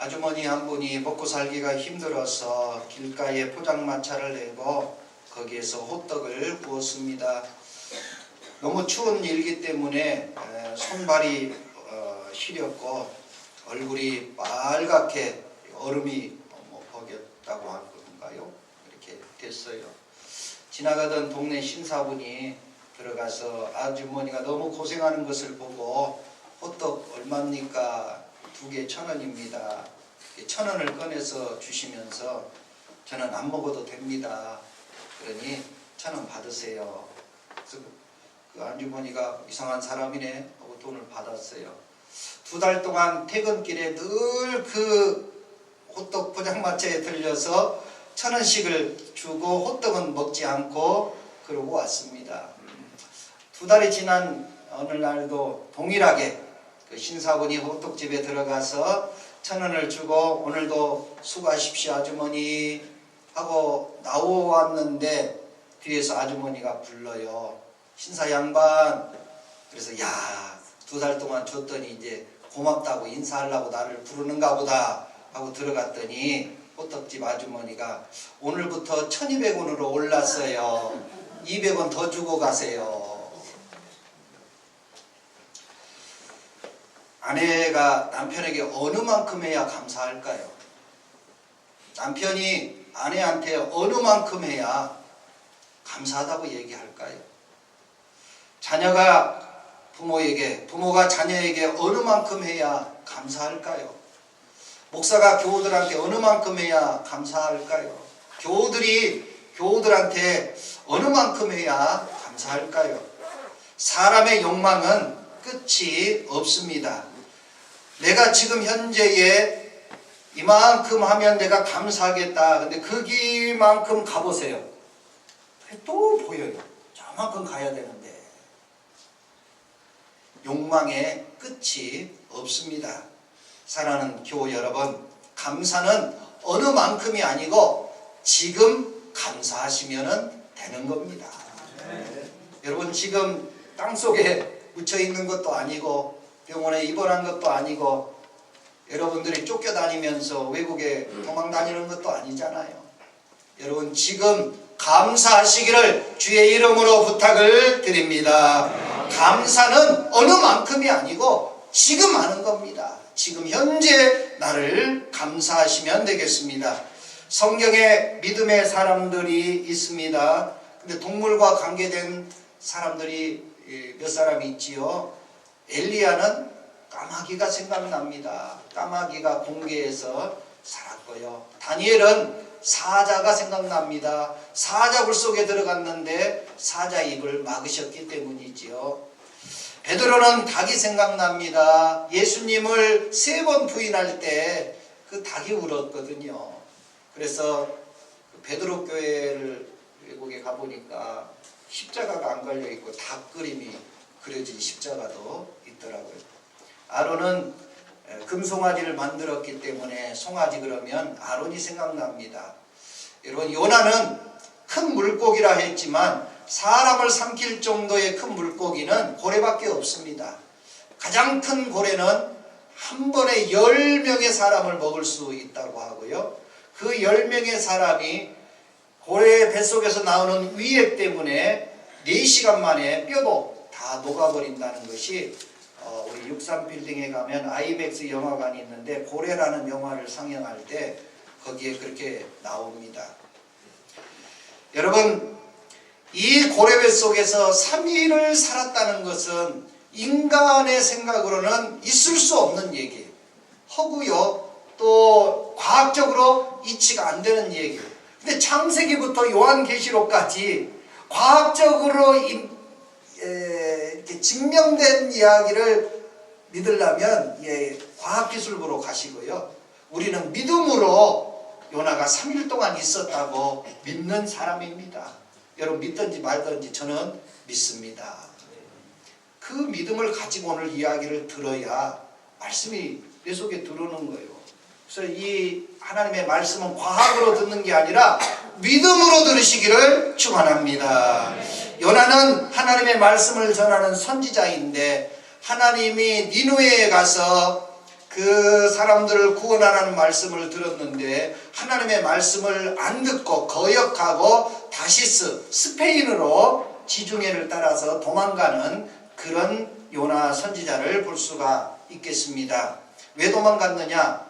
아주머니 한 분이 먹고 살기가 힘들어서 길가에 포장마차를 내고 거기에서 호떡을 구웠습니다. 너무 추운 일기 때문에 손발이 시렸고 얼굴이 빨갛게 얼음이 버겼다고 할 건가요? 이렇게 됐어요. 지나가던 동네 신사분이 들어가서 아주머니가 너무 고생하는 것을 보고 호떡 얼마입니까? 2개 1,000원입니다. 1,000원을 꺼내서 주시면서 저는 안 먹어도 됩니다. 그러니 1,000원 받으세요. 그래서 그 아주머니가 이상한 사람이네 하고 돈을 받았어요. 2달 동안 퇴근길에 늘 그 호떡 포장마차에 들려서 1,000원씩을 주고 호떡은 먹지 않고 그러고 왔습니다. 2달이 지난 어느 날도 동일하게 그 신사분이 호떡집에 들어가서 1,000원을 주고 오늘도 수고하십시오 아주머니 하고 나왔는데 뒤에서 아주머니가 불러요. 신사 양반. 그래서 야, 2달 동안 줬더니 이제 고맙다고 인사하려고 나를 부르는가 보다 하고 들어갔더니 호떡집 아주머니가 오늘부터 1,200원으로 올랐어요. 200원 더 주고 가세요. 아내가 남편에게 어느 만큼 해야 감사할까요? 남편이 아내한테 어느 만큼 해야 감사하다고 얘기할까요? 자녀가 부모에게, 부모가 자녀에게 어느 만큼 해야 감사할까요? 목사가 교우들한테 어느 만큼 해야 감사할까요? 교우들이 교우들한테 어느 만큼 해야 감사할까요? 사람의 욕망은 끝이 없습니다. 내가 지금 현재에 이만큼 하면 내가 감사하겠다. 근데 거기만큼 가보세요. 또 보여요. 저만큼 가야 되는데. 욕망의 끝이 없습니다. 사랑하는 교우 여러분, 감사는 어느 만큼이 아니고 지금 감사하시면 되는 겁니다. 여러분 지금 땅속에 묻혀 있는 것도 아니고 병원에 입원한 것도 아니고 여러분들이 쫓겨다니면서 외국에 도망 다니는 것도 아니잖아요. 여러분 지금 감사하시기를 주의 이름으로 부탁을 드립니다. 감사는 어느 만큼이 아니고 지금 하는 겁니다. 지금 현재 나를 감사하시면 되겠습니다. 성경에 믿음의 사람들이 있습니다. 근데 동물과 관계된 사람들이 몇 사람이 있지요. 엘리야는 까마귀가 생각납니다. 까마귀가 공개에서 살았고요. 다니엘은 사자가 생각납니다. 사자굴 속에 들어갔는데 사자 입을 막으셨기 때문이지요. 베드로는 닭이 생각납니다. 예수님을 3번 부인할 때 그 닭이 울었거든요. 그래서 베드로 교회를 외국에 가보니까 십자가가 안 걸려있고 닭 그림이 그려진 십자가도 있더라고요. 아론은 금송아지를 만들었기 때문에 송아지 그러면 아론이 생각납니다. 여러분 요나는 큰 물고기라 했지만 사람을 삼킬 정도의 큰 물고기는 고래밖에 없습니다. 가장 큰 고래는 한 번에 10명의 사람을 먹을 수 있다고 하고요. 그 10명의 사람이 고래의 뱃속에서 나오는 위액 때문에 4시간 만에 뼈도 다 녹아버린다는 것이 우리 63빌딩에 가면 아이맥스 영화관이 있는데 고래라는 영화를 상영할 때 거기에 그렇게 나옵니다. 여러분 이 고래뱃 속에서 3일을 살았다는 것은 인간의 생각으로는 있을 수 없는 얘기예요. 허구요. 또 과학적으로 이치가 안 되는 얘기예요. 근데 창세기부터 요한계시록까지 과학적으로 이렇게 증명된 이야기를 믿으려면 과학기술부로 가시고요. 우리는 믿음으로 요나가 3일 동안 있었다고 믿는 사람입니다. 여러분 믿든지 말든지 저는 믿습니다. 그 믿음을 가지고 오늘 이야기를 들어야 말씀이 내 속에 들어오는 거예요. 그래서 이 하나님의 말씀은 과학으로 듣는 게 아니라 믿음으로 들으시기를 축원합니다. 요나는 하나님의 말씀을 전하는 선지자인데 하나님이 니느웨에 가서 그 사람들을 구원하라는 말씀을 들었는데 하나님의 말씀을 안 듣고 거역하고 다시스 스페인으로 지중해를 따라서 도망가는 그런 요나 선지자를 볼 수가 있겠습니다. 왜 도망갔느냐?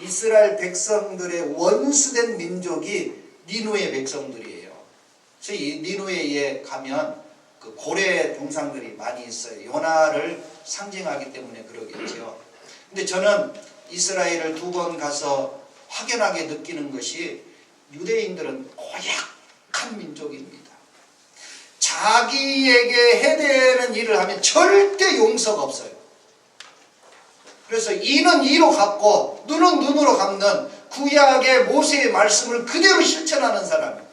이스라엘 백성들의 원수된 민족이 니누의 백성들이에요. 그래서 이 니누에에 가면 그 고래 동상들이 많이 있어요. 요나를 상징하기 때문에 그러겠죠. 근데 저는 이스라엘을 2번 가서 확연하게 느끼는 것이 유대인들은 고약한 민족입니다. 자기에게 해대는 일을 하면 절대 용서가 없어요. 그래서 이는 이로 갚고 눈은 눈으로 갚는 구약의 모세의 말씀을 그대로 실천하는 사람이에요.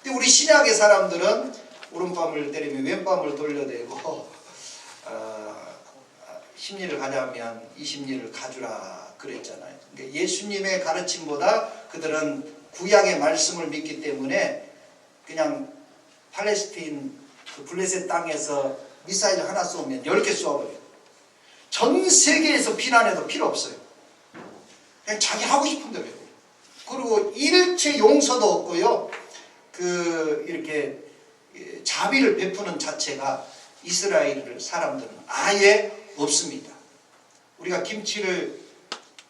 근데 우리 신약의 사람들은 오른밤을 때리면 왼밤을 돌려대고 십리를 가자면 20리를 가주라 그랬잖아요. 그러니까 예수님의 가르침보다 그들은 구약의 말씀을 믿기 때문에 그냥 팔레스타인 그 블레셋 땅에서 미사일 하나 쏘면 10개 쏘아버려요. 전 세계에서 비난해도 필요 없어요. 그냥 자기 하고 싶은 대로 해요. 그리고 일체 용서도 없고요. 이렇게 자비를 베푸는 자체가 이스라엘 사람들은 아예 없습니다. 우리가 김치를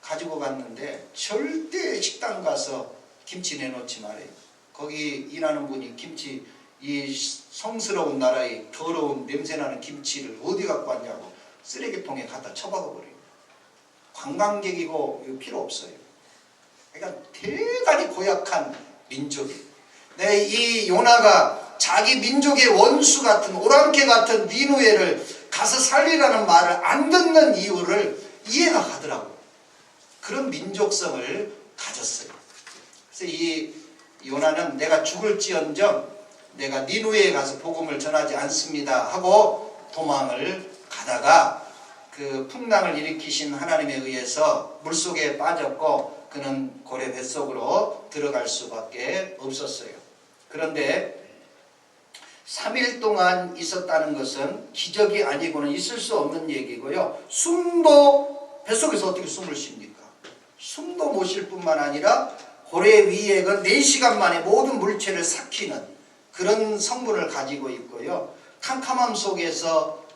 가지고 갔는데 절대 식당 가서 김치 내놓지 말아요. 거기 일하는 분이 김치, 이 성스러운 나라의 더러운 냄새나는 김치를 어디 갖고 왔냐고 쓰레기통에 갖다 처박아버려요. 관광객이고 필요 없어요. 그러니까 대단히 고약한 민족이에요. 이 요나가 자기 민족의 원수 같은 오랑캐 같은 니누에를 가서 살리라는 말을 안 듣는 이유를 이해가 가더라고요. 그런 민족성을 가졌어요. 그래서 이 요나는 내가 죽을지언정 내가 니누에에 가서 복음을 전하지 않습니다 하고 도망을 가다가 그 풍랑을 일으키신 하나님에 의해서 물속에 빠졌고 그는 고래 뱃속으로 들어갈 수밖에 없었어요. 그런데 3일 동안 있었다는 것은 기적이 아니고는 있을 수 없는 얘기고요. 숨도 뱃속에서 어떻게 숨을 쉽니까? 숨도 못 쉴 뿐만 아니라 고래 위액은 4시간 만에 모든 물체를 삭히는 그런 성분을 가지고 있고요. 캄캄함 속에서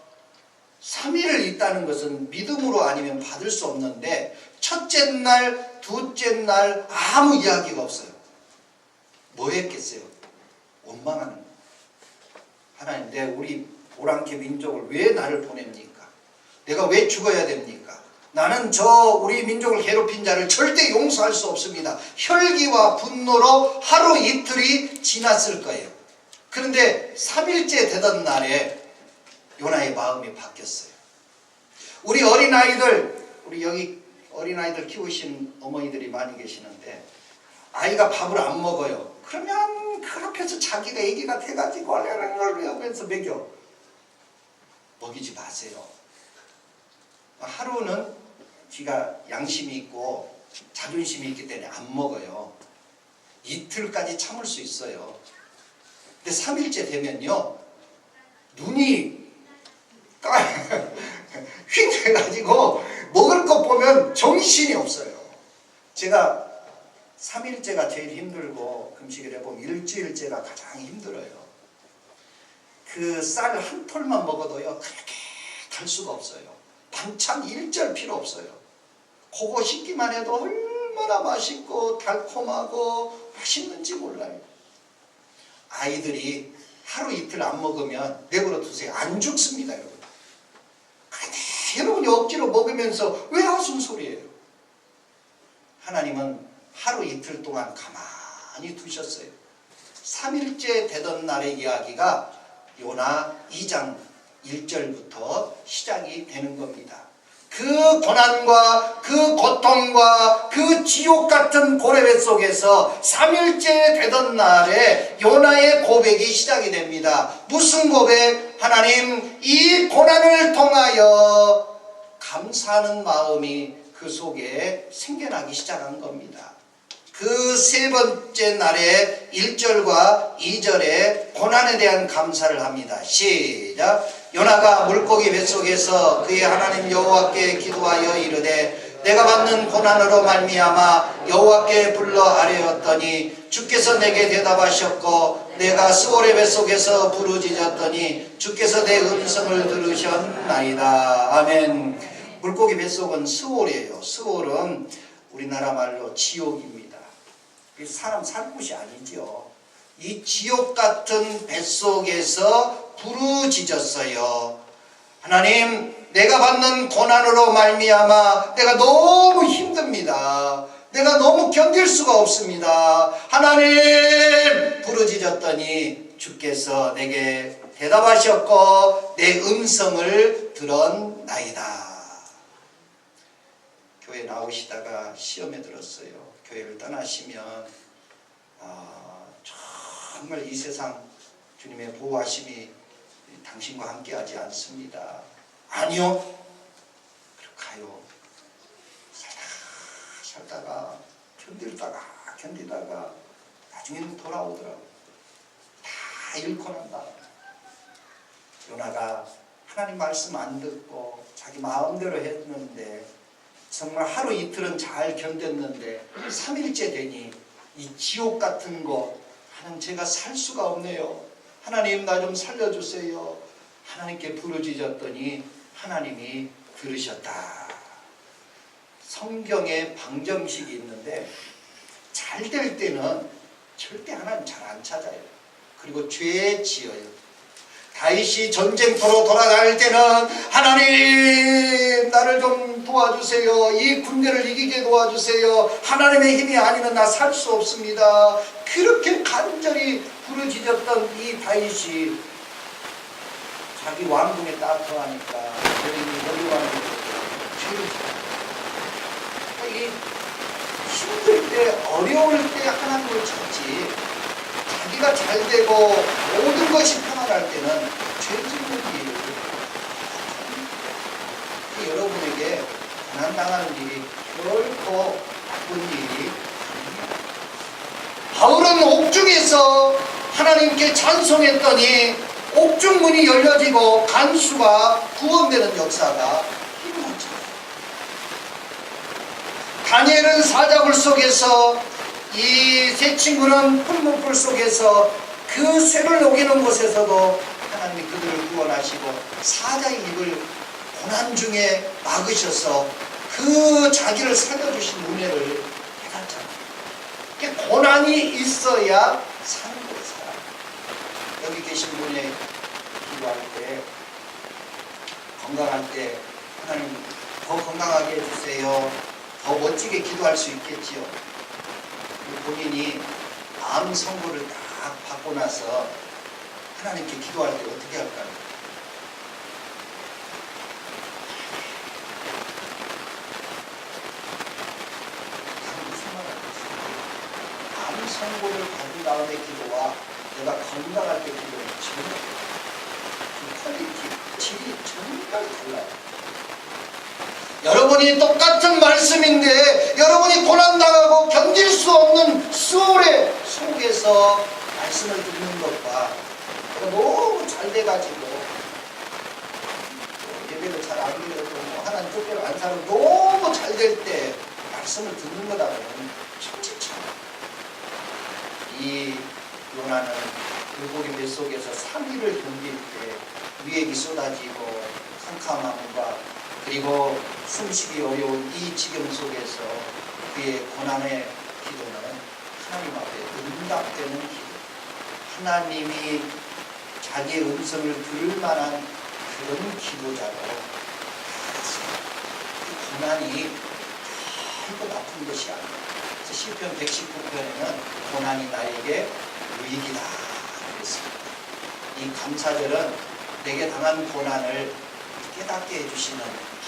3일을 있다는 것은 믿음으로 아니면 받을 수 없는데 첫째 날, 둘째 날 아무 이야기가 없어요. 뭐 했겠어요? 원망하는 거예요. 하나님, 내 우리 오랑캐 민족을 왜 나를 보냅니까? 내가 왜 죽어야 됩니까? 나는 저 우리 민족을 괴롭힌 자를 절대 용서할 수 없습니다. 혈기와 분노로 하루 이틀이 지났을 거예요. 그런데 3일째 되던 날에 요나의 마음이 바뀌었어요. 우리 어린아이들, 우리 여기 어린아이들 키우신 어머니들이 많이 계시는데 아이가 밥을 안 먹어요. 그러면 그 앞에서 자기가 애기가 돼가지고 하면서 먹여. 먹이지 마세요. 하루는 지가 양심이 있고 자존심이 있기 때문에 안 먹어요. 이틀까지 참을 수 있어요. 근데 3일째 되면요 눈이 휙 해가지고 먹을 것 보면 정신이 없어요. 제가 3일째가 제일 힘들고 금식을 해보면 일주일째가 가장 힘들어요. 그 쌀 한 톨만 먹어도요 그렇게 달 수가 없어요. 반찬 일절 필요 없어요. 그거 씻기만 해도 얼마나 맛있고 달콤하고 맛있는지 몰라요. 아이들이 하루 이틀 안 먹으면 내버려 두세요. 안 죽습니다, 여러분. 근데 여러분이 억지로 먹으면서 왜 하순 소리예요? 하나님은 하루 이틀 동안 가만히 두셨어요. 3일째 되던 날의 이야기가 요나 2장 1절부터 시작이 되는 겁니다. 그 고난과 그 고통과 그 지옥 같은 고래뱃 속에서 3일째 되던 날에 요나의 고백이 시작이 됩니다. 무슨 고백? 하나님, 이 고난을 통하여 감사하는 마음이 그 속에 생겨나기 시작한 겁니다. 그 세 번째 날에 1절과 2절에 고난에 대한 감사를 합니다. 시작. 요나가 물고기 뱃속에서 그의 하나님 여호와께 기도하여 이르되 내가 받는 고난으로 말미암아 여호와께 불러 아뢰었더니 주께서 내게 대답하셨고 내가 스올의 뱃속에서 부르짖었더니 주께서 내 음성을 들으셨나이다. 아멘. 물고기 뱃속은 스올이에요. 스올은 우리나라 말로 지옥입니다. 사람 살 곳이 아니죠. 이 지옥 같은 뱃속에서 부르짖었어요. 하나님, 내가 받는 고난으로 말미암아 내가 너무 힘듭니다. 내가 너무 견딜 수가 없습니다. 하나님, 부르짖었더니 주께서 내게 대답하셨고 내 음성을 들었나이다. 교회 나오시다가 시험에 들었어요. 교회를 떠나시면 정말 이 세상 주님의 보호하심이 당신과 함께하지 않습니다. 아니요. 그렇게요. 살다가 견디다가 나중에는 돌아오더라고요. 다 잃고 난 다음에 요나가 하나님 말씀 안 듣고 자기 마음대로 했는데 정말 하루 이틀은 잘 견뎠는데 3일째 되니 이 지옥 같은 거 하나님 제가 살 수가 없네요. 하나님 나 좀 살려주세요. 하나님께 부르짖었더니 하나님이 들으셨다. 성경에 방정식이 있는데 잘 될 때는 절대 하나님 잘 안 찾아요. 그리고 죄 지어요. 다윗이 전쟁터로 돌아갈 때는 하나님 나를 좀 도와주세요. 이 군대를 이기게 도와주세요. 하나님의 힘이 아니면 나 살 수 없습니다. 그렇게 간절히 부르짖었던 이 다윗이 자기 왕궁에 딱 들어가니까 여기 왕궁에 죄를 지어요. 이게 힘들 때 어려울 때 하나님을 찾지 자기가 잘 되고 모든 것이 편안할 때는 죄 짓는 일이 여러분에게 고난당하는 일이 결코 나쁜 일이 아닙니다. 바울은 옥중에서 하나님께 찬송했더니 옥중문이 열려지고 간수가 구원되는 역사가 일어났죠. 다니엘은 사자굴 속에서 이 세 친구는 풀문불 속에서 그 쇠를 녹이는 곳에서도 하나님이 그들을 구원하시고 사자의 입을 고난 중에 막으셔서 그 자기를 살려주신 은혜를 깨닫잖아요. 고난이 있어야 사는 거예요. 사람. 여기 계신 분이 기도할 때 건강할 때 하나님 더 건강하게 해주세요. 더 멋지게 기도할 수 있겠지요. 본인이 암 선고를 딱 받고 나서 하나님께 기도할 때 어떻게 할까요? 무슨 말 하겠어요? 암 선고를 받은 다음에 기도와 내가 건강할 때 기도는 정말 질이 정말 달라요. 여러분이 똑같은 말씀인데 여러분이 고난당하고 견딜 수 없는 수월의 속에서 말씀을 듣는 것과 너무 잘 돼가지고 예배를 잘 안 드려도 하나님 뜻대로 안 살고 너무 잘 될 때 말씀을 듣는 거다는 천지차이예요. 이 요나는 물고기 뱃속에서 3일을 견딜 때 위액이 쏟아지고 캄캄함과 그리고 숨쉬기 어려운 이 지경 속에서 그의 고난의 기도는 하나님 앞에 응답되는 기도, 하나님이 자기의 음성을 들을 만한 그런 기도자로 알았습니다. 그 고난이 결코 나쁜 것이 아니에요. 그래서 시편 119편에는 고난이 나에게 유익이다 그랬습니다. 이 감사절은 내게 당한 고난을 깨닫게 해주시는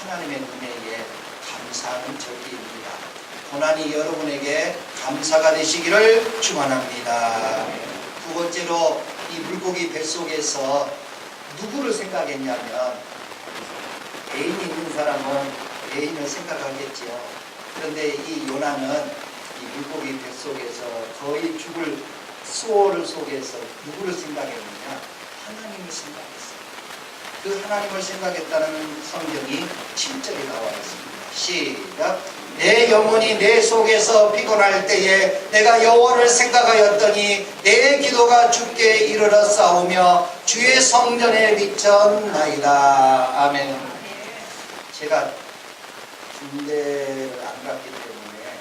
하나님의 은혜에 감사하는 절기입니다. 고난이 여러분에게 감사가 되시기를 축원합니다. 두 번째로 이 물고기 뱃속에서 누구를 생각했냐면 애인이 있는 사람은 애인을 생각하겠지요. 그런데 이 요나는 이 물고기 뱃속에서 거의 죽을 수월 속에서 누구를 생각했느냐? 하나님을 생각했어요. 그 하나님을 생각했다는 성경이 7절에 나와 있습니다. 시작. 내 영혼이 내 속에서 피곤할 때에 내가 여호와를 생각하였더니 내 기도가 주께 이르러 싸우며 주의 성전에 비쳤나이다. 아멘. 제가 군대를 안 갔기 때문에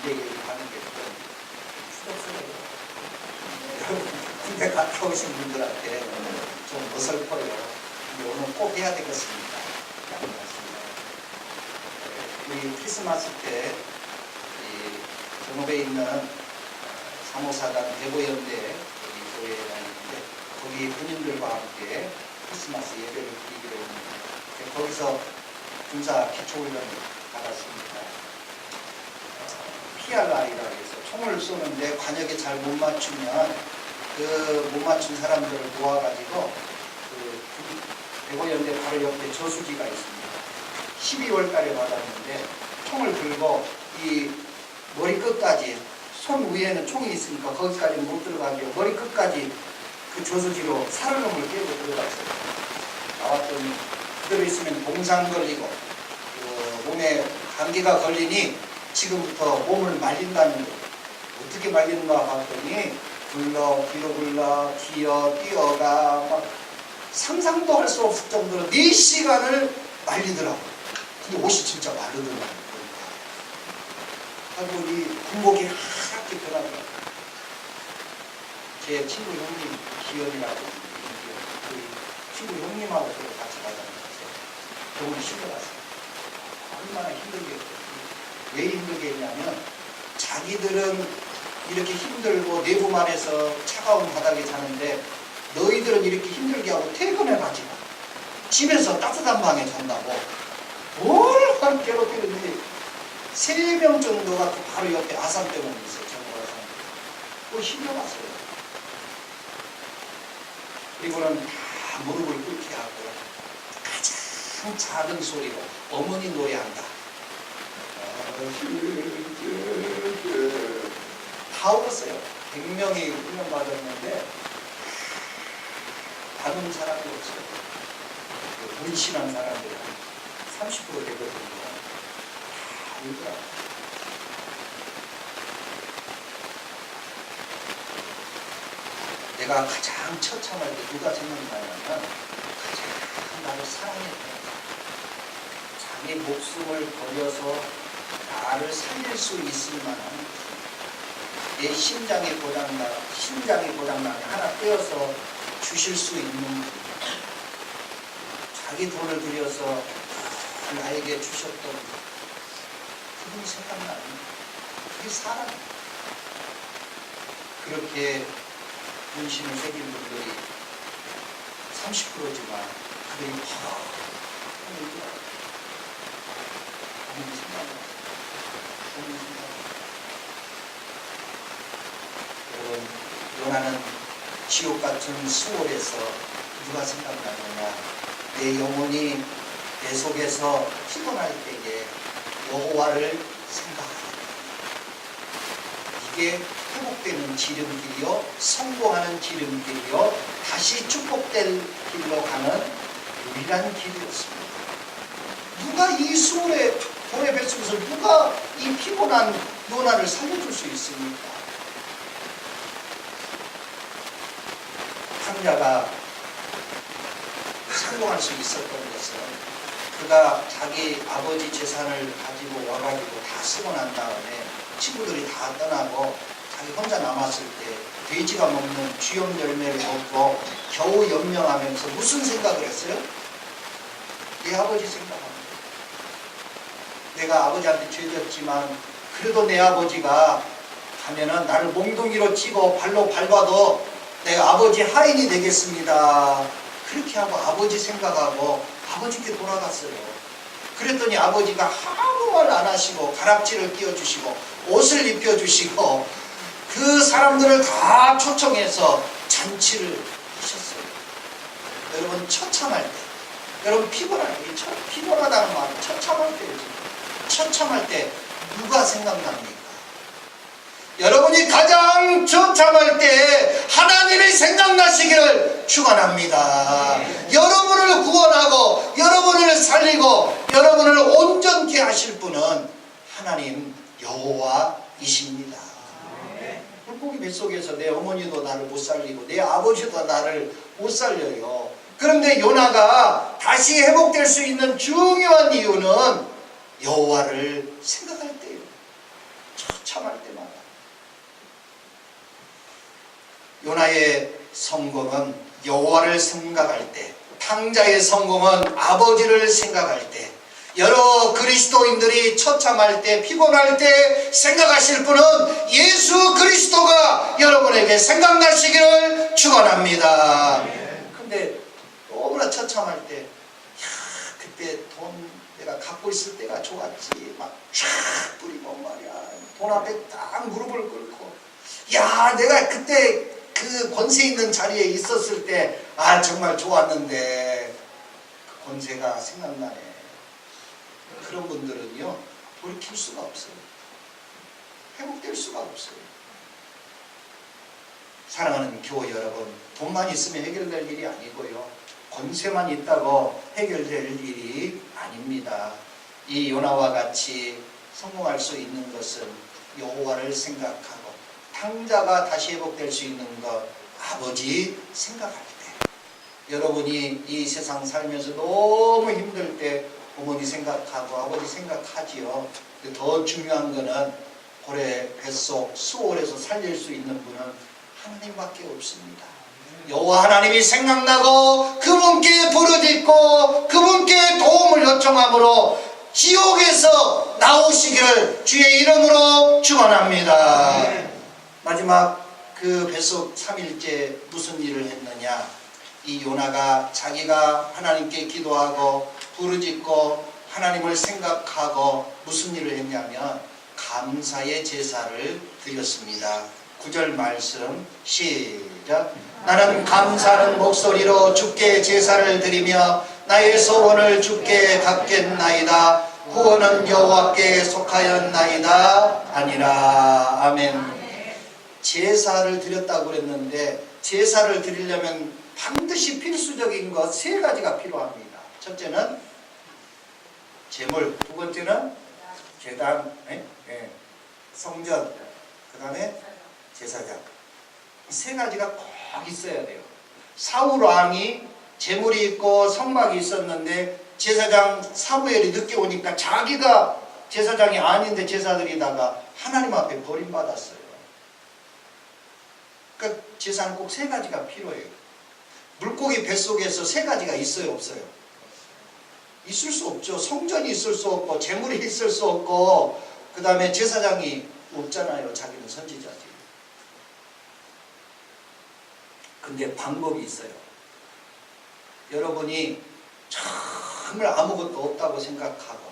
군대 얘기하는 게 좀 부담스러워요. 군대 갔다 오신 분들한테 좀 어설퍼요. 근데 오늘 꼭 해야 되겠습니다. 우리 크리스마스 때 전업에 있는 사모사단 대보연대 교회에 다니는데 거기 군인들과 함께 크리스마스 예배를 드리기로 했는데 거기서 군사 기초훈련을 받았습니다. PRI라고 해서 총을 쏘는데 관역에 잘 못 맞추면 그 못 맞춘 사람들을 모아가지고 그 대보연대 바로 옆에 저수지가 있습니다. 12월 달에 받았는데 총을 들고 이 머리 끝까지 손 위에는 총이 있으니까 거기까지 못 들어가게 머리 끝까지 그 저수지로 살얼음을 깨고 들어갔어요. 나왔더니 그대로 있으면 동상 걸리고 그 몸에 감기가 걸리니 지금부터 몸을 말린다는 거예요. 어떻게 말리는가 봤더니 굴러 뒤로 굴러 기어 뛰어가 막 상상도 할 수 없을 정도로 4시간을 말리더라고요. 근데 옷이 진짜 마르더라고요. 하고 이 군복이 하얗게 변하더라고요. 제 친구 형님 기현이라고 그 친구 형님하고 같이 가자면서 병원에 실려갔어요. 얼마나 힘들겠어요. 왜 힘들게 했냐면 자기들은 이렇게 힘들고 내부만해서 차가운 바닥에 자는데 너희들은 이렇게 힘들게 하고 퇴근해가지고 집에서 따뜻한 방에 잔다고 뭘 괴롭히는지 3명 정도가 그 바로 옆에 아산병원에 있어요. 정부아산. 그거 실려갔어요. 그리고는 다 무릎을 꿇게 하고 가장 작은 소리로 어머니 노래한다. 다 울었어요. 100명이 훈련 받았는데 받은 사람이 없어요. 문신한 사람들은 30% 되거든요. 다 울더라고요. 내가 가장 처참할 때 누가 생각나냐면 가장 나를 사랑했던 자기 목숨을 버려서 나를 살릴 수 있을 만한 내 심장이 고장나면 하나 떼어서 주실 수 있는 분, 자기 돈을 들여서 나에게 주셨던 그분이 생각나는 그게 사랑이에요. 그렇게 문신을 새긴 분들이 30%지만 그들이 팍 울더라고요. 그분이 생각나요. 여러분, 요나는 지옥 같은 수월에서 누가 생각나느냐? 내 영혼이 내 속에서 피곤할 때에 여호와를 생각하는 이게 회복되는 지름길이요, 성공하는 지름길이요, 다시 축복될 길로 가는 유일한 길이었습니다. 누가 이 수월의 고래 뱃속에서 누가 이 피곤한 요나를 살려줄 수 있습니까? 상자가 성공할 수 있었던 것은 그가 자기 아버지 재산을 가지고 와가지고 다 쓰고 난 다음에 친구들이 다 떠나고 자기 혼자 남았을 때 돼지가 먹는 쥐염 열매를 먹고 겨우 연명하면서 무슨 생각을 했어요? 내 아버지 생각합니다. 내가 아버지한테 죄졌지만 그래도 내 아버지가 가면은 나를 몽둥이로 치고 발로 밟아도 내가 아버지 하인이 되겠습니다. 그렇게 하고 아버지 생각하고 아버지께 돌아갔어요. 그랬더니 아버지가 아무 말 안 하시고 가락지를 끼워주시고 옷을 입혀주시고 그 사람들을 다 초청해서 잔치를 하셨어요. 여러분 처참할 때, 여러분 피곤할 때, 피곤하다는 말은 처참할 때예요. 처참할 때 누가 생각납니까? 여러분이 가장 처참할 때 하나님이 생각나시기를 축원합니다. 여러분을 구원하고 여러분을 살리고 여러분을 온전케 하실 분은 하나님 여호와이십니다. 물고기 뱃속에서 내 어머니도 나를 못 살리고 내 아버지도 나를 못 살려요. 그런데 요나가 다시 회복될 수 있는 중요한 이유는 여호와를 생각할 때예요. 처참할 때마다. 요나의 성공은 여호와를 생각할 때, 탕자의 성공은 아버지를 생각할 때, 여러 그리스도인들이 처참할 때, 피곤할 때 생각하실 분은 예수 그리스도가 여러분에게 생각나시기를 축원합니다. 근데 너무나 처참할 때, 그때 돈 내가 갖고 있을 때가 좋았지, 막 쫙 뿌리고 말이야, 돈 앞에 딱 무릎을 꿇고, 야 내가 그때 그 권세 있는 자리에 있었을 때 정말 좋았는데 그 권세가 생각나네. 그런 분들은요 돌이킬 수가 없어요. 회복될 수가 없어요. 사랑하는 교회 여러분, 돈만 있으면 해결될 일이 아니고요, 권세만 있다고 해결될 일이 아닙니다. 이 요나와 같이 성공할 수 있는 것은 여호와를 생각하고, 탕자가 다시 회복될 수 있는 것 아버지 생각할 때, 여러분이 이 세상 살면서 너무 힘들 때 어머니 생각하고 아버지 생각하지요. 더 중요한 거는 고래 뱃속 수월에서 살릴 수 있는 분은 하나님밖에 없습니다. 여호와 하나님이 생각나고 그분께 부르짖고 그분께 도움을 요청함으로 지옥에서 나오시기를 주의 이름으로 축원합니다. 마지막 그 뱃속 3일째 무슨 일을 했느냐? 이 요나가 자기가 하나님께 기도하고 부르짖고 하나님을 생각하고 무슨 일을 했냐면 감사의 제사를 드렸습니다. 9절 말씀 시작. 나는 감사하는 목소리로 주께 제사를 드리며 나의 소원을 주께 갚겠나이다. 구원은 여호와께 속하였나이다 하니라. 아멘. 제사를 드렸다고 그랬는데 제사를 드리려면 반드시 필수적인 것 3가지가 필요합니다. 첫째는 제물, 두 번째는 제단, 성전, 그 다음에 제사장. 이 3가지가 꼭 있어야 돼요. 사울 왕이 제물이 있고 성막이 있었는데 제사장 사무엘이 늦게 오니까 자기가 제사장이 아닌데 제사드리다가 하나님 앞에 버림받았어요. 그러니까 제사는 꼭 3가지가 필요해요. 물고기 뱃속에서 3가지가 있어요, 없어요? 있을 수 없죠. 성전이 있을 수 없고 제물이 있을 수 없고 그 다음에 제사장이 없잖아요. 자기는 선지자지. 근데 방법이 있어요. 여러분이 정말 아무것도 없다고 생각하고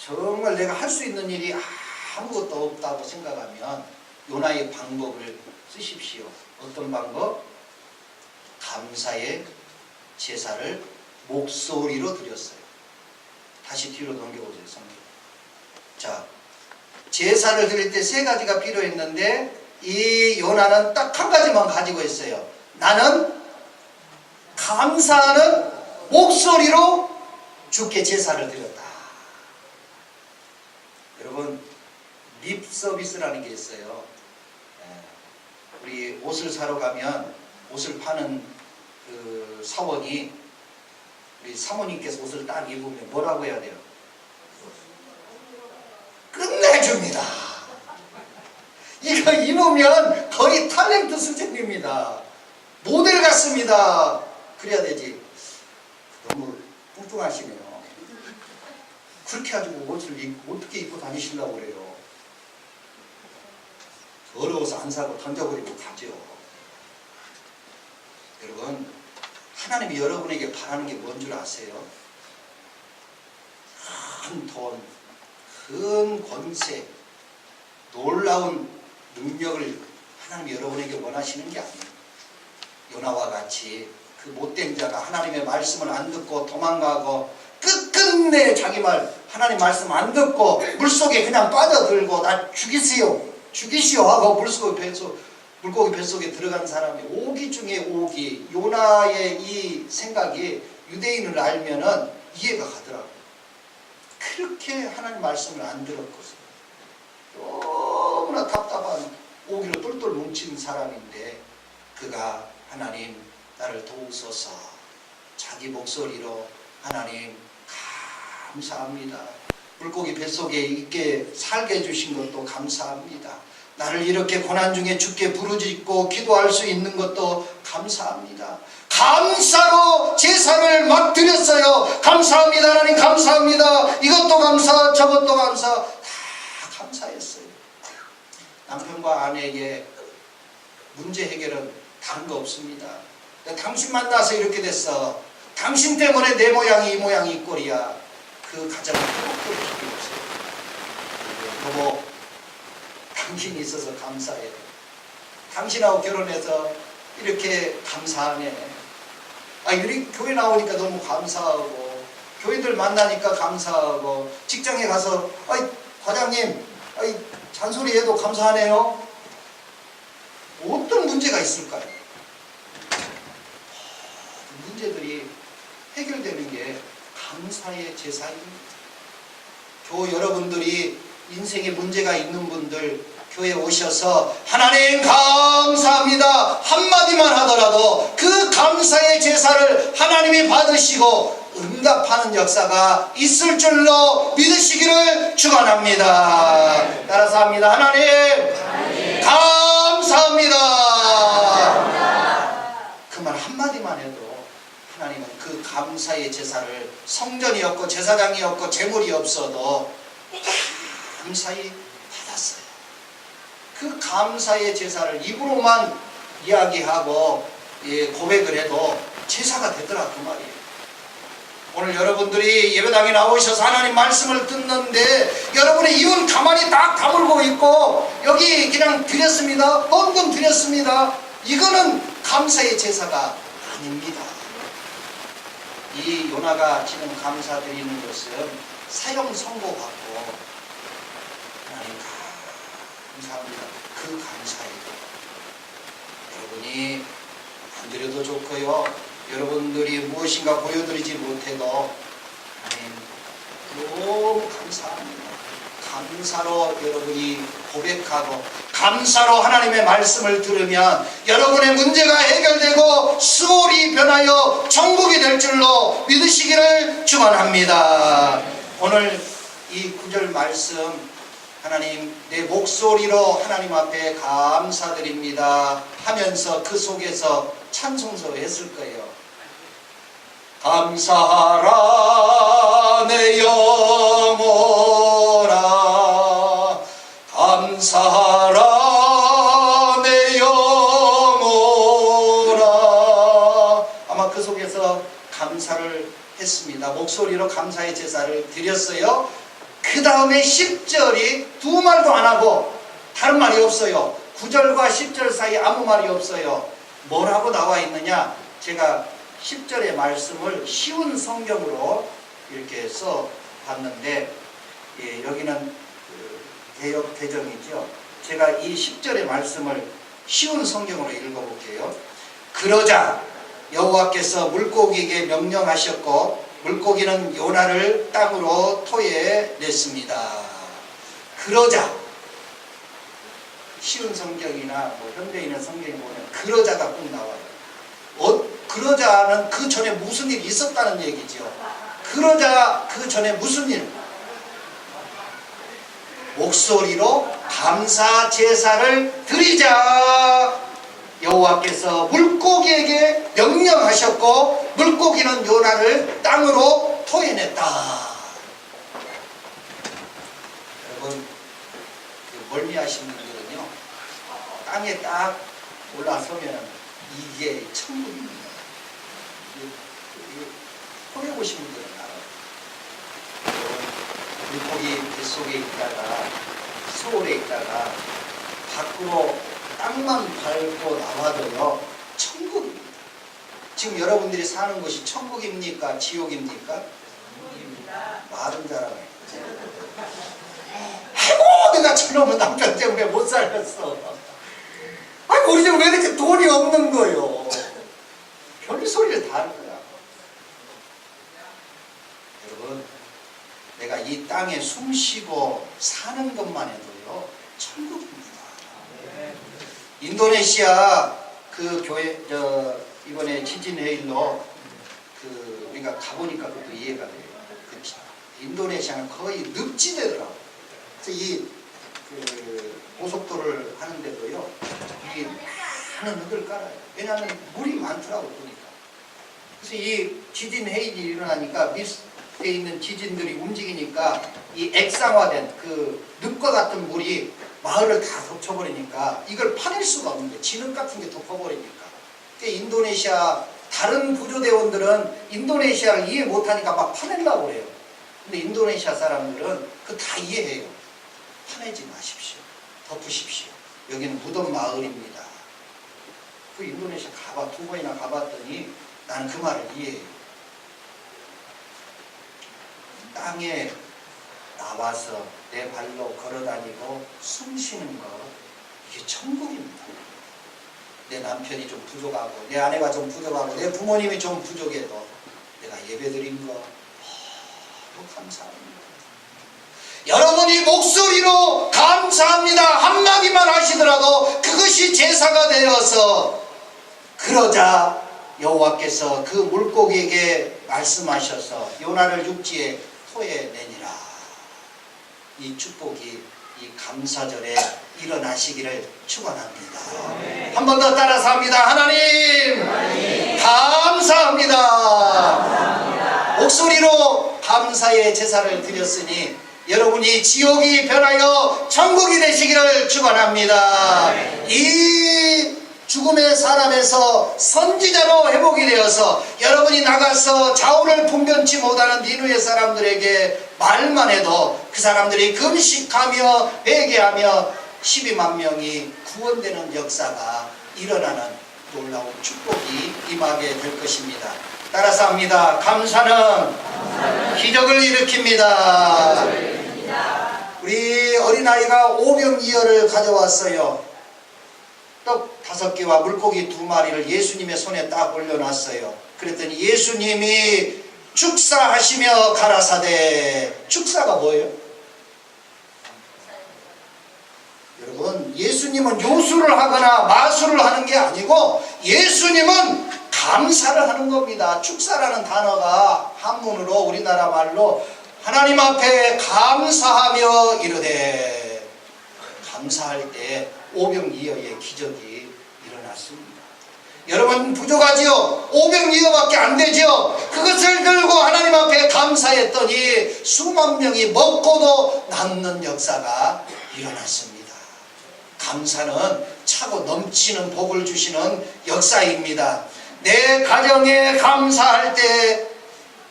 정말 내가 할 수 있는 일이 아무것도 없다고 생각하면 요나의 방법을 쓰십시오. 어떤 방법? 감사의 제사를 목소리로 드렸어요. 다시 뒤로 넘겨보세요. 성경. 자, 제사를 드릴 때 3가지가 필요했는데 이 요나는 딱 한 가지만 가지고 있어요. 나는 감사하는 목소리로 주께 제사를 드렸다. 여러분, 립 서비스라는 게 있어요. 우리 옷을 사러 가면 옷을 파는 그 사원이 우리 사모님께서 옷을 딱 입으면 뭐라고 해야 돼요? 끝내줍니다. 이거 입으면 거의 탤런트 수준입니다. 모델 같습니다. 그래야 되지. 너무 뚱뚱하시네요. 그렇게 가지고 옷을 어떻게 입고 다니시려고 그래요? 어려워서 안 사고 던져버리고 가죠. 여러분, 하나님이 여러분에게 바라는 게 뭔 줄 아세요? 큰 돈, 큰 권세, 놀라운 능력을 하나님이 여러분에게 원하시는 게 아니에요. 요나와 같이 그 못된 자가 하나님의 말씀을 안 듣고 도망가고 끝끝내 자기 말 하나님 말씀 안 듣고 물속에 그냥 빠져들고 나 죽이세요 죽이시오 하고 물고기 뱃속에 들어간 사람이 오기 중에 오기. 요나의 이 생각이 유대인을 알면은 이해가 가더라고요. 그렇게 하나님 말씀을 안 들었거든요. 너무나 답답한 오기로 똘똘 뭉친 사람인데 그가 하나님 나를 도우소서 자기 목소리로 하나님 감사합니다. 물고기 뱃속에 있게 살게 해주신 것도 감사합니다. 나를 이렇게 고난 중에 주께 부르짖고 기도할 수 있는 것도 감사합니다. 감사로 제사를 막 드렸어요. 감사합니다. 하나님 감사합니다. 이것도 감사 저것도 감사 다 감사했어요. 남편과 아내에게 문제 해결은 다른 거 없습니다. 당신 만나서 이렇게 됐어. 당신 때문에 내 모양이 이 모양이 이 꼴이야. 그 가정을 회복될 필요 없어요. 여보, 당신이 있어서 감사해. 당신하고 결혼해서 이렇게 감사하네. 우리 교회 나오니까 너무 감사하고, 교회들 만나니까 감사하고, 직장에 가서 과장님 잔소리해도 감사하네요. 어떤 문제가 있을까요? 문제들이 해결되는 게 감사의 제사입니다. 교 여러분들이 인생에 문제가 있는 분들 교회에 오셔서 하나님 감사합니다 한마디만 하더라도 그 감사의 제사를 하나님이 받으시고 응답하는 역사가 있을 줄로 믿으시기를 축원합니다. 따라서 합니다. 하나님 감사합니다. 그 말 한마디만 해도 하나님은 그 감사의 제사를 성전이 없고 제사장이 없고 재물이 없어도 감사히 받았어요. 그 감사의 제사를 입으로만 이야기하고 고백을 해도 제사가 되더라 그 말이에요. 오늘 여러분들이 예배당에 나오셔서 하나님 말씀을 듣는데 여러분의 입은 가만히 딱 다물고 있고 여기 그냥 드렸습니다. 헌금 드렸습니다. 이거는 감사의 제사가 아닙니다. 이 요나가 지금 감사드리는 것은 사형 선고받고 하나님 감사합니다. 그 감사예요. 여러분이 안 드려도 좋고요. 여러분들이 무엇인가 보여드리지 못해도 하나님 너무 감사합니다. 감사로 여러분이 고백하고 감사로 하나님의 말씀을 들으면 여러분의 문제가 해결되고 수월이 변하여 천국이 될 줄로 믿으시기를 축원합니다. 오늘 이 9절 말씀 하나님 내 목소리로 하나님 앞에 감사드립니다 하면서 그 속에서 찬송서 했을 거예요. 감사하라 내 영혼아 감사하라 내 영혼아. 아마 그 속에서 감사를 했습니다. 목소리로 감사의 제사를 드렸어요. 그 다음에 10절이 두 말도 안 하고 다른 말이 없어요. 9절과 10절 사이 아무 말이 없어요. 뭐라고 나와 있느냐? 제가 10절의 말씀을 쉬운 성경으로 이렇게 써 봤는데 여기는 개역 개정이죠. 제가 이 10절의 말씀을 쉬운 성경으로 읽어볼게요. 그러자 여호와께서 물고기에게 명령하셨고 물고기는 요나를 땅으로 토해냈습니다. 그러자 쉬운 성경이나 현대인의 성경에 보면 그러자가 꼭 나와요. 그러자는 그 전에 무슨 일이 있었다는 얘기죠. 그러자 그 전에 무슨 일? 목소리로 감사 제사를 드리자. 여호와께서 물고기에게 명령하셨고 물고기는 요나를 땅으로 토해냈다. 여러분 멀미하신 분들은요 땅에 딱 올라서면 이게 천국입니다. 토해보신 분들은 알아요. 물고기 뱃속에 있다가 소울에 있다가 밖으로 땅만 밟고 나와도요 천국입니다. 지금 여러분들이 사는 곳이 천국입니까? 지옥입니까? 천국입니다. 말은 잘하네. 아이고 내가 저놈 이놈은 남편 때문에 못 살겠어. 아니 우리 집은 왜 이렇게 돈이 없는 거요? 별소리를 다 하는 거야. 여러분, 내가 이 땅에 숨쉬고 사는 것만 해도요 천국입니다. 인도네시아 그 교회 이번에 지진 해일로 우리가 가보니까 그것도 이해가 돼요. 인도네시아는 거의 늪지대더라고요. 그래서 고속도로를 하는데도요 이 많은 흙을 깔아요. 왜냐하면 물이 많더라고 보니까. 그래서 이 지진 해일이 일어나니까 밑에 있는 지진들이 움직이니까 이 액상화된 그 늪과 같은 물이 마을을 다 덮쳐버리니까 이걸 파낼 수가 없는데 진흙 같은 게 덮어버리니까. 인도네시아 다른 구조대원들은 인도네시아를 이해 못하니까 막 파내려고 그래요. 근데 인도네시아 사람들은 그거 다 이해해요. 파내지 마십시오. 덮으십시오. 여기는 무덤 마을입니다. 그 인도네시아 2번이나 가봤더니 나는 그 말을 이해해요. 땅에 나와서 내 발로 걸어다니고 숨 쉬는 거, 이게 천국입니다. 내 남편이 좀 부족하고 내 아내가 좀 부족하고 내 부모님이 좀 부족해도 내가 예배드린 거 너무 감사합니다. 여러분이 목소리로 감사합니다 한마디만 하시더라도 그것이 제사가 되어서, 그러자 여호와께서 그 물고기에게 말씀하셔서 요나를 육지에 토해내니라. 이 축복이 이 감사절에 일어나시기를 축원합니다. 한 번 더 따라서 합니다. 하나님, 감사합니다. 목소리로 감사의 제사를 드렸으니 여러분이 지옥이 변하여 천국이 되시기를 축원합니다. 이 죽음의 사람에서 선지자로 회복이 되어서 여러분이 나가서 좌우를 분변치 못하는 니느웨 사람들에게 말만 해도 그 사람들이 금식하며 회개하며 12만 명이 구원되는 역사가 일어나는 놀라운 축복이 임하게 될 것입니다. 따라서 합니다. 감사는 기적을 일으킵니다. 우리 어린아이가 오병이어를 가져왔어요. 떡 5개와 물고기 2마리를 예수님의 손에 딱 올려놨어요. 그랬더니 예수님이 축사하시며 가라사대. 축사가 뭐예요? 여러분, 예수님은 요술을 하거나 마술을 하는 게 아니고 예수님은 감사를 하는 겁니다. 축사라는 단어가 한문으로 우리나라 말로 하나님 앞에 감사하며 이르되, 감사할 때 오병이어의 기적이 일어났습니다. 여러분 부족하지요? 오병이어밖에 안 되지요? 그것을 들고 하나님 앞에 감사했더니 수만 명이 먹고도 남는 역사가 일어났습니다. 감사는 차고 넘치는 복을 주시는 역사입니다. 내 가정에 감사할 때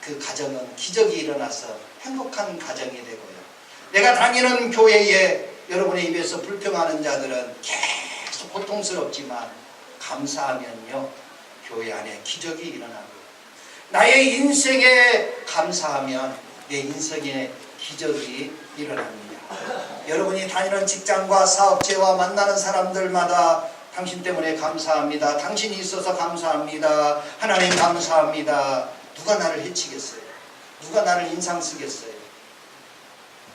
그 가정은 기적이 일어나서 행복한 가정이 되고요. 내가 다니는 교회에 여러분의 입에서 불평하는 자들은 계속 고통스럽지만 감사하면요 교회 안에 기적이 일어나고, 나의 인생에 감사하면 내 인생에 기적이 일어납니다. 여러분이 다니는 직장과 사업체와 만나는 사람들마다 당신 때문에 감사합니다. 당신이 있어서 감사합니다. 하나님 감사합니다. 누가 나를 해치겠어요? 누가 나를 인상 쓰겠어요?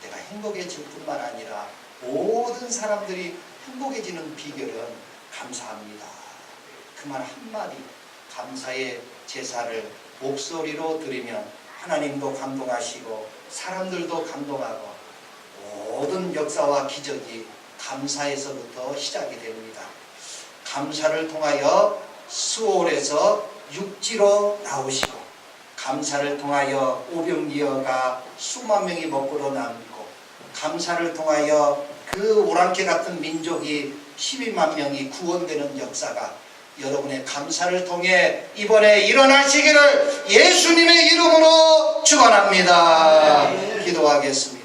내가 행복해질 뿐만 아니라 모든 사람들이 행복해지는 비결은 감사합니다. 그 말 한마디, 감사의 제사를 목소리로 드리면 하나님도 감동하시고 사람들도 감동하고 모든 역사와 기적이 감사에서부터 시작이 됩니다. 감사를 통하여 수월에서 육지로 나오시고, 감사를 통하여 오병이어가 수만 명이 먹고도 남고, 감사를 통하여 그 오랑캐 같은 민족이 12만 명이 구원되는 역사가 여러분의 감사를 통해 이번에 일어나시기를 예수님의 이름으로 축원합니다. 기도하겠습니다.